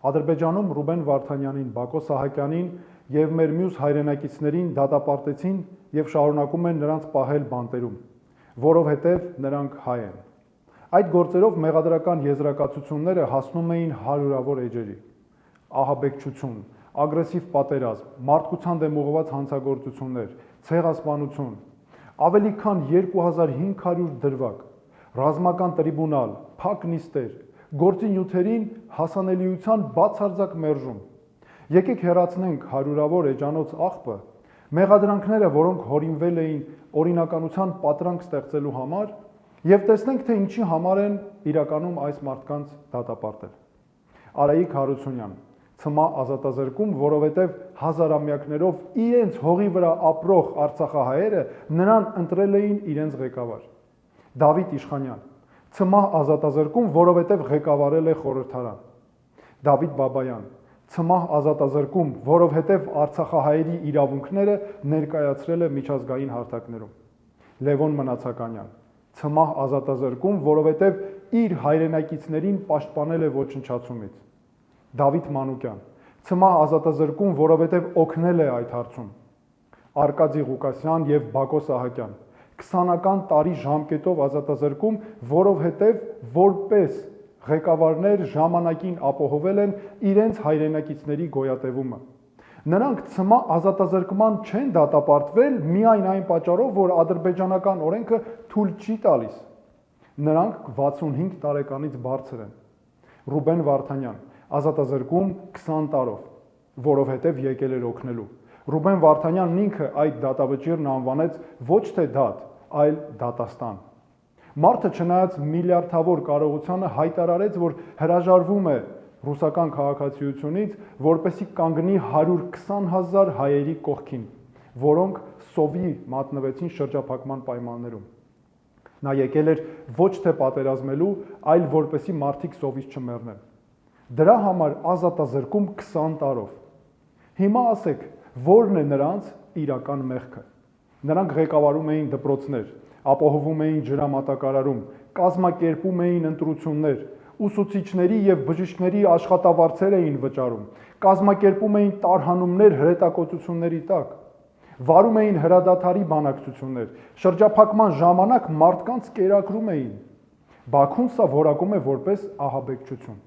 Ադրբեջանում Ռուբեն Վարդանյանին, Բակո Սահակյանին եւ մեր մյուս հայրենակիցներին դատապարտեցին եւ շարունակում են նրանց պահել բանտերում, որովհետեւ նրանք հայ են։ Այդ գործերով մեղադրական եզրակացությունները հասնում էին հարյուրավոր էջերի։ Ահաբեկչություն, ագրեսիվ պատերազմ, մարդկության դեմ ուղղված հանցագործություններ, ցեղասպանություն, ավելի քան 2500 դրվագ, ռազմական տրիբունալ, փակ նիստեր, գործի նյութերին հասանելիության բացարձակ մերժում։ Եկեք հեռացնենք հարյուրավոր էջանոց աղբը, մեղադրանքները, որոնք հորինվել էին օրինականության պատրանք ստեղծելու համար, եւ տեսնենք, թե ինչի համար են իրականում այս մարդկանց դատապարտել։ Արայիկ Հարությունյան, Ցմահ ազատազրկում, որովհետև հազարամյակներով իրենց հողի վրա ապրող արցախահայերը նրան ընտրել էին իրենց ղեկավար։ Դավիթ Իշխանյան, Ցմահ ազատազրկում, որովհետև ղեկավարել է խորհրդարան։ Դավիթ Բաբայան, Ցմահ ազատազրկում, որովհետև արցախահայերի իրավունքները ներկայացրել է միջազգային հարթակներում։ Լևոն Մնացականյան, Ցմահ ազատազրկում, որովհետև իր հայրենակիցներին պաշտպանել է ոչնչացումից։ Դավիթ Մանուկյան, Ցմահ ազատազրկում, որովհետև օգնել է այդ հարցում։ Արկադի Ղուկասյան եւ Բակո Սահակյան, 20-ական տարի ժամկետով ազատազրկում, որովհետև որպես ղեկավարներ ժամանակին ապահովել են իրենց հայրենակիցների գոյատևումը։ Նրանք Ցմահ ազատազրկման չեն դատապարտվել միայն այն պատճառով, որ ադրբեջանական օրենքը թույլ չի տալիս։ Նրանք 65 տարեկանից բարձր են։ Ռուբեն Վարդանյան, ազատազրկում 20 տարով, որովհետև եկել էր օգնելու։ Ռուբեն Վարդանյանն ինքը այդ դատավճիռն անվանեց ոչ թե դատ, այլ դատաստան։ Մարդը չնայած միլիարդավոր կարողությանը հայտարարեց, որ հրաժարվում է ռուսական քաղաքացիությունից, որպեսզի կանգնի 120,000 հայերի կողքին, որոնք սովի մատնվեցին շրջափակման պայմաններում։ Նա եկել էր ոչ թե պատերազմելու, այլ որպեսզի մարդիկ սովից չմեռնեն։ Դրա համար ազատազրկում 20 տարով։ Հիմա ասեք, որն է նրանց իրական մեղքը։ Նրանք ղեկավարում էին դպրոցներ, ապահովում էին ջրամատակարարում, կազմակերպում էին ընտրություններ, ուսուցիչների եւ բժիշկների աշխատավարձեր էին վճարում, կազմակերպում էին տարհանումներ հրետակոծությունների տակ, վարում էին հրադադարի բանակցություններ, շրջափակման ժամանակ մարդկանց կերակրում էին։ Բաքուն սա որակում է որպես ահաբեկչություն։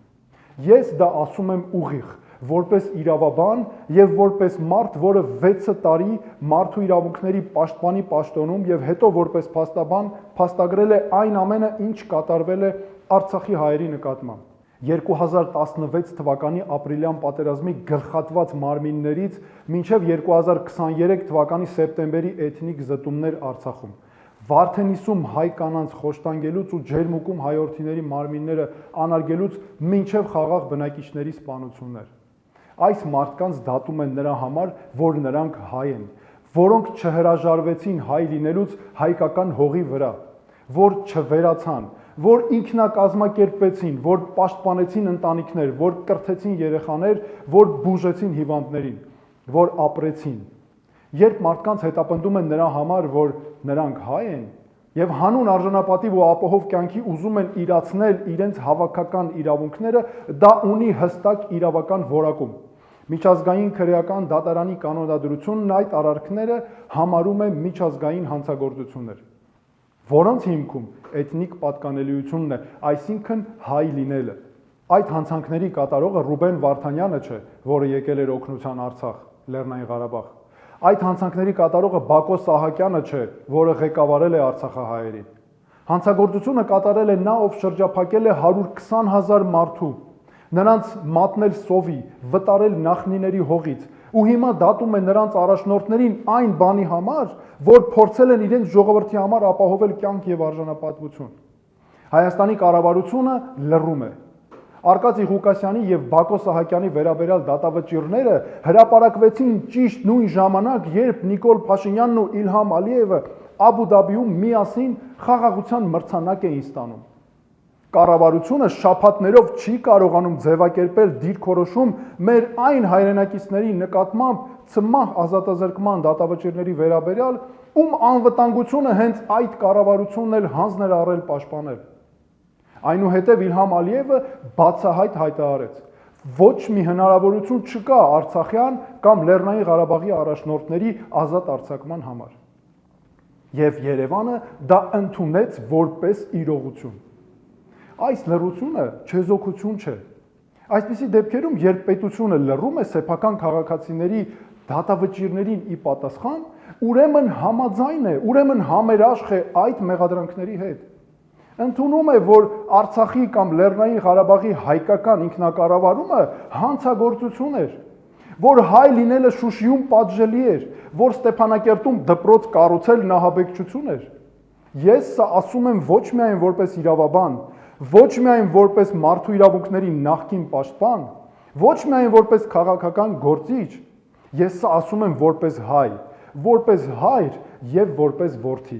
Ես դա ասում եմ ուղիղ, որպես իրավաբան եւ որպես մարդ, որը 6 տարի մարդու իրավունքների պաշտպանի պաշտոնում եւ հետո որպես փաստաբան փաստագրել է այն ամենը, ինչ կատարվել է Արցախի հայերի նկատմամբ։ 2016 թվականի ապրիլյան պատերազմի գլխատված մարմիններից մինչև 2023 թվականի սեպտեմբերի էթնիկ զտումներ Արցախում։ Վարդենիսում հայ կանանց խոշտանգելուց ու ջերմուկում հայորդիների մարմինները անարգելուց մինչև խաղաղ բնակիչների սպանություններ։ Այս մարդկանց դատում են նրա համար, որ նրանք հայ են, որոնք չհրաժարվեցին հայ լինելուց հայկական հողի վրա, որ չվերացան, որ ինքնակազմակերպվեցին, որ պաշտպանեցին ընտանիքներ, որ կրթեցին երեխաներ, որ բուժեցին հիվանդներին, որ ապրեցին։ Երբ մարդկանց հետապնդում են նրա համար, որ նրանք հայ են եւ հանուն արժանապատիվ ու ապահով կյանքի ուզում են իրացնել իրենց հավաքական իրավունքները, դա ունի հստակ իրավական որակում։ Միջազգային քրեական դատարանի կանոնադրությունն այդ արարքները համարում է միջազգային հանցագործություններ, որոնց հիմքում էթնիկ պատկանելիությունն է, այսինքն հայ լինելը։ Այդ հանցանքների կատարողը Ռուբեն Վարդանյանը չէ, որը եկել էր օգնության Արցախ, Լեռնային Ղարաբաղ։ Այդ հանցանքների կատարողը Բակո Սահակյանը չէ, որը ղեկավարել է արցախահայերին։ Հանցագործությունը կատարել է նա, ով շրջափակել է 120,000 մարդու, նրանց մատնել սովի, վտարել նախնիների հողից, ու հիմա դատում է նրանց առաջնորդներին այն բանի համար, որ փորձել են իրենց ժողովրդի համար ապահովել կյանք եւ արժանապատվություն։ Հայաստանի կառավարությունը լռում է։ Արկադի Ղուկասյանի եւ Բակո Սահակյանի վերաբերյալ դատավճիռները հրապարակվեցին ճիշտ նույն ժամանակ, երբ Նիկոլ Փաշինյանն ու Իլհամ Ալիևը Աբու Դաբիում միասին խաղաղության մրցանակ էին ստանում։ Կառավարությունը շաբաթներով չի կարողանում ձևակերպել դիրքորոշում մեր այն հայրենակիցների նկատմամբ Ցմահ ազատազրկման դատավճիռների վերաբերյալ, ում անվտանգությունը հենց այդ կառավարությունն էլ հանձն էր առել պաշտպանել։ Այնուհետև Իլհամ Ալիևը բացահայտ հայտարարեց, Ոչ մի հնարավորություն չկա Արցախյան կամ Լեռնային Ղարաբաղի առաջնորդների ազատ արձակման համար։ Եվ Երևանը դա ընդունեց որպես իրողություն։ Այս լռությունը չեզոքություն չէ։ Այսպիսի դեպքերում, երբ պետությունը լռում է սեփական քաղաքացիների դատավճիռներին ի պատասխան, ուրեմն համաձայն է, ուրեմն համերաշխ է այդ մեղադրանքների հետ։ Ընդունում է, որ Արցախի կամ Լեռնային Ղարաբաղի հայկական ինքնակառավարումը հանցագործություն էր, որ հայ լինելը Շուշիում պատժելի էր, որ Ստեփանակերտում դպրոց կառուցել նահաբեկչություն էր։ Ես սա ասում եմ ոչ միայն որպես իրավաբան, ոչ միայն որպես մարդու իրավունքների նախկին պաշտպան, ոչ միայն որպես քաղաքական գործիչ, ես սա ասում եմ որպես հայր եւ որպես որդի։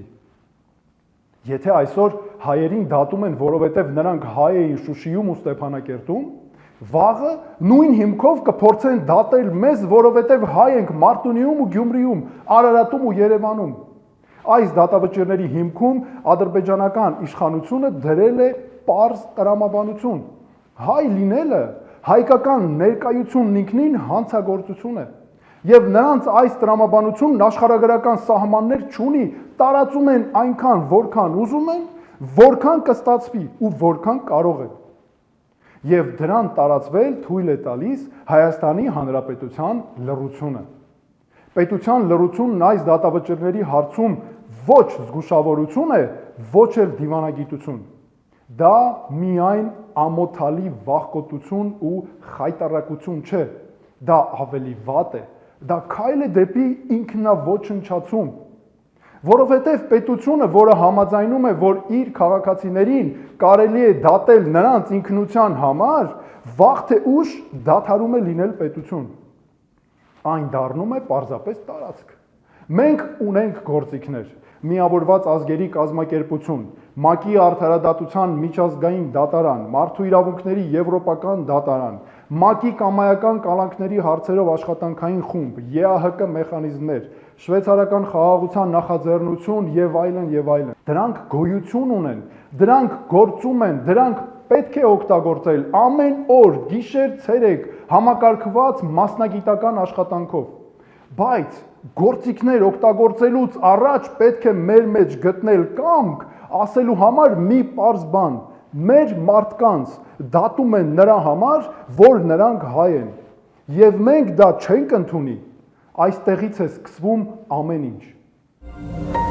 Եթե այսօր հայերին դատում են, որովհետև նրանք հայ էին Շուշիում ու Ստեփանակերտում, վաղը նույն հիմքով կփորձեն դատել մեզ, որովհետև հայ ենք Մարտունիում ու Գյումրիում, Արարատում ու Երևանում։ Այս դատավճիռների հիմքում ադրբեջանական իշխանությունը դրել է պարզ տրամաբանություն։ Հայ լինելը, հայկական ներկայությունն ինքնին հանցագործություն է։ Եվ նրանց այս տրամաբանությունն աշխարհագրական սահմաններ չունի, տարածում են այնքան, որքան ուզում են, որքան կստացվի ու որքան կարող են։ Եվ դրան տարածվել թույլ է տալիս Հայաստանի Հանրապետության լռությունը։ Պետության լռությունն այս դատավճիռների հարցում ոչ զգուշավորություն է, ոչ էլ դիվանագիտություն։ Դա միայն ամոթալի վախկոտություն ու խայտառակություն չէ, դա ավելի վատ է, դա քայլ է դեպի ինքնաոչնչացում, որովհետև պետությունը, որը համաձայնում է, որ իր քաղաքացիներին կարելի է դատել նրանց ինքնության համար, վաղ թե ուշ դադարում է լինել պետություն։ Այն դառնում է պարզապես տարածք։ Մենք ունենք գործիքներ, Միավորված ազգերի կազմակերպություն, ՄԱԿ-ի արդարադատության միջազգային դատարան, մարդու իրավունքների եվրոպական դատարան, ՄԱԿ-ի կամայական կալանքների հարցերով աշխատանքային խումբ, ԵԱՀԿ մեխանիզմներ, շվեյցարական խաղաղության նախաձեռնություն եւ այլն։ Դրանք գոյություն ունեն, դրանք գործում են, դրանք պետք է օգտագործել ամեն օր, գիշեր, ցերեկ, համակարգված մասնագիտական աշխատանքով։ Բայց գործիքներ օգտագործելուց առաջ պետք է մեր մեջ գտնել կամք ասելու համար մի պարզ բան. մեր մարդկանց դատում են նրա համար, որ նրանք հայ են, եւ մենք դա չենք ընդունի, այստեղից է սկսվում ամեն ինչ։